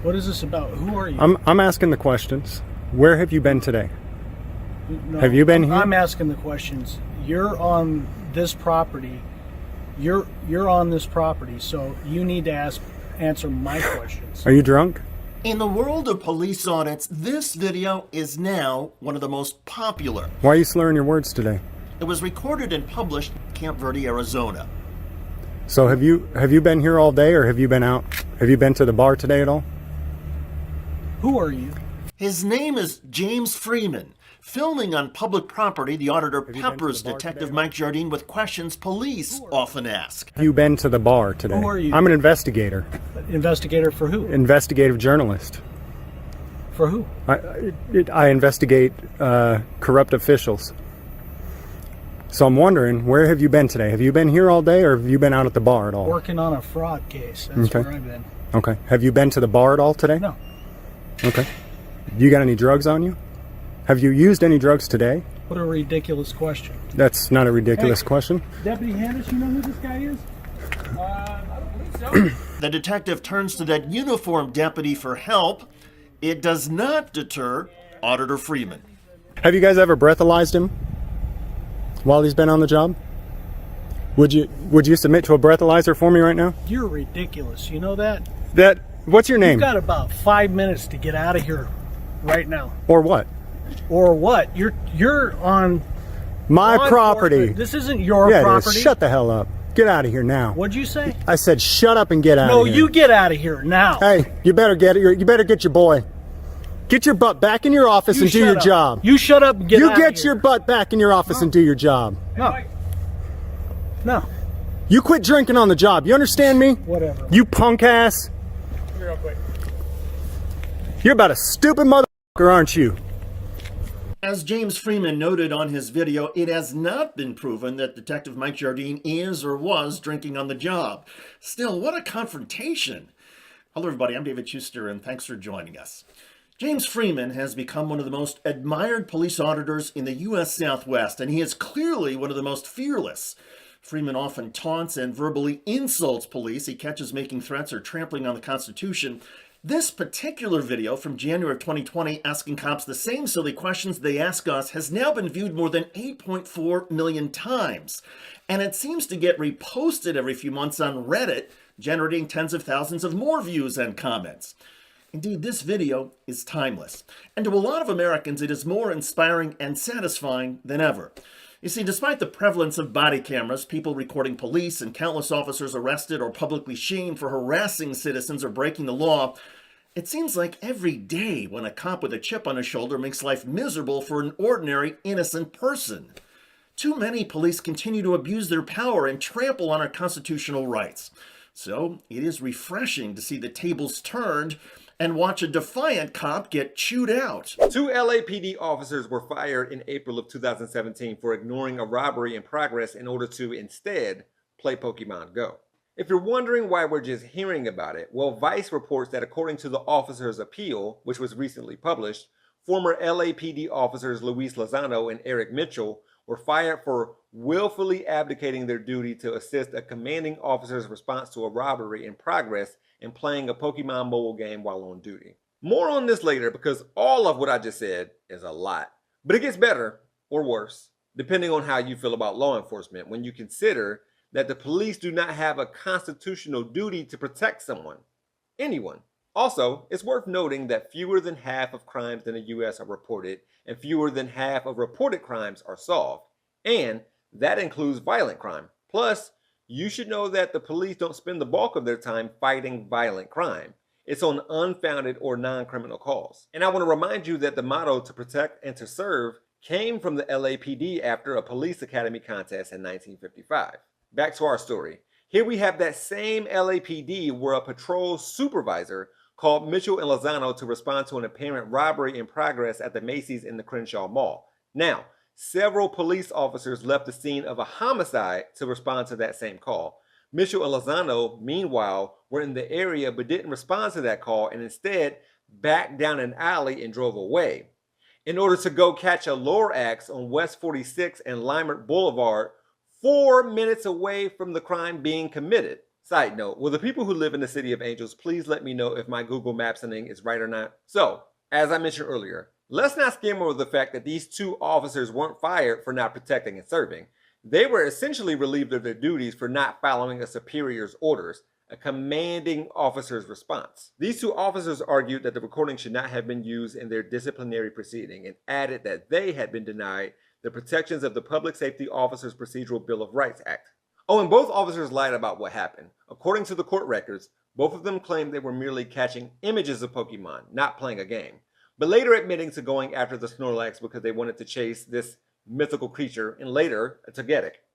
What is this about? Who are you? I'm asking the questions. Where have you been today? No, have you been here? I'm asking the questions. You're on this property. You're on this property, so you need to answer my questions. Are you drunk? In the world of police audits, this video is now one of the most popular. Why are you slurring your words today? It was recorded and published in Camp Verde, Arizona. So have you been here all day, or have you been out? Have you been to the bar today at all? Who are you? His name is James Freeman. Filming on public property, the auditor peppers Detective Mike Jardine with questions police often ask. Have you been to the bar today? Who are you? I'm an investigator. Investigator for who? Investigative journalist. For who? I investigate corrupt officials. So I'm wondering, where have you been today? Have you been here all day, or have you been out at the bar at all? Working on a fraud case. That's Okay. where I've been. Okay. Have you been to the bar at all today? No. Okay. You got any drugs on you? Have you used any drugs today? What a ridiculous question. That's not a ridiculous Hey. question. Deputy Handis, you know who this guy is? I don't believe so. The detective turns to that uniformed deputy for help. It does not deter Auditor Freeman. Have you guys ever breathalyzed him while he's been on the job? Would you submit to a breathalyzer for me right now? You're ridiculous. You know that? What's your name? You've got about 5 minutes to get out of here right now. Or what? Or what? You're on My law property. enforcement. This isn't your Yeah, it property. is. Shut the hell up. Get out of here now. What'd you say? I said shut up and get out No, of here. you get out of here now. Hey, you better get it. You better get your boy. Get your butt back in your office You and do shut your up. job. You shut up and get You out get of your here. butt back in your office and do your job. No. No. You quit drinking on the job. You understand me? Whatever. You punk ass. Real quick. You're about a stupid motherfucker, aren't you? As James Freeman noted on his video, it has not been proven that Detective Mike Jardine is or was drinking on the job. Still, what a confrontation. Hello everybody, I'm David Schuster and thanks for joining us. James Freeman has become one of the most admired police auditors in the U.S. Southwest, and he is clearly one of the most fearless. Freeman often taunts and verbally insults police he catches making threats or trampling on the Constitution. This particular video from January of 2020 asking cops the same silly questions they ask us has now been viewed more than 8.4 million times. And it seems to get reposted every few months on Reddit, generating tens of thousands of more views and comments. Indeed, this video is timeless. And to a lot of Americans, it is more inspiring and satisfying than ever. You see, despite the prevalence of body cameras, people recording police, and countless officers arrested or publicly shamed for harassing citizens or breaking the law, it seems like every day when a cop with a chip on his shoulder makes life miserable for an ordinary, innocent person. Too many police continue to abuse their power and trample on our constitutional rights. So it is refreshing to see the tables turned and watch a defiant cop get chewed out. Two LAPD officers were fired in April of 2017 for ignoring a robbery in progress in order to instead play Pokemon Go. If you're wondering why we're just hearing about it, well, Vice reports that according to the officer's appeal, which was recently published, former LAPD officers Luis Lozano and Eric Mitchell were fired for willfully abdicating their duty to assist a commanding officer's response to a robbery in progress and playing a Pokemon mobile game while on duty. More on this later because all of what I just said is a lot. But it gets better or worse, depending on how you feel about law enforcement when you consider that the police do not have a constitutional duty to protect someone, anyone. Also, it's worth noting that fewer than half of crimes in the US are reported and fewer than half of reported crimes are solved. And that includes violent crime. Plus, you should know that the police don't spend the bulk of their time fighting violent crime. It's on unfounded or non-criminal cause. And I want to remind you that the motto to protect and to serve came from the LAPD after a police academy contest in 1955. Back to our story. Here we have that same LAPD where a patrol supervisor called Mitchell and Lozano to respond to an apparent robbery in progress at the Macy's in the Crenshaw Mall. Now, several police officers left the scene of a homicide to respond to that same call. Mitchell and Lozano, meanwhile, were in the area but didn't respond to that call and instead backed down an alley and drove away in order to go catch a Lorax on West 46 and Limerick Boulevard 4 minutes away from the crime being committed. Side note, will the people who live in the City of Angels please let me know if my Google Mapsing is right or not? So, as I mentioned earlier, let's not skim over the fact that these 2 officers weren't fired for not protecting and serving. They were essentially relieved of their duties for not following a superior's orders, a commanding officer's response. These 2 officers argued that the recording should not have been used in their disciplinary proceeding and added that they had been denied the protections of the Public Safety Officers Procedural Bill of Rights Act. Oh, and both officers lied about what happened. According to the court records, both of them claimed they were merely catching images of Pokemon, not playing a game, but later admitting to going after the Snorlax because they wanted to chase this mythical creature and later a Togetic.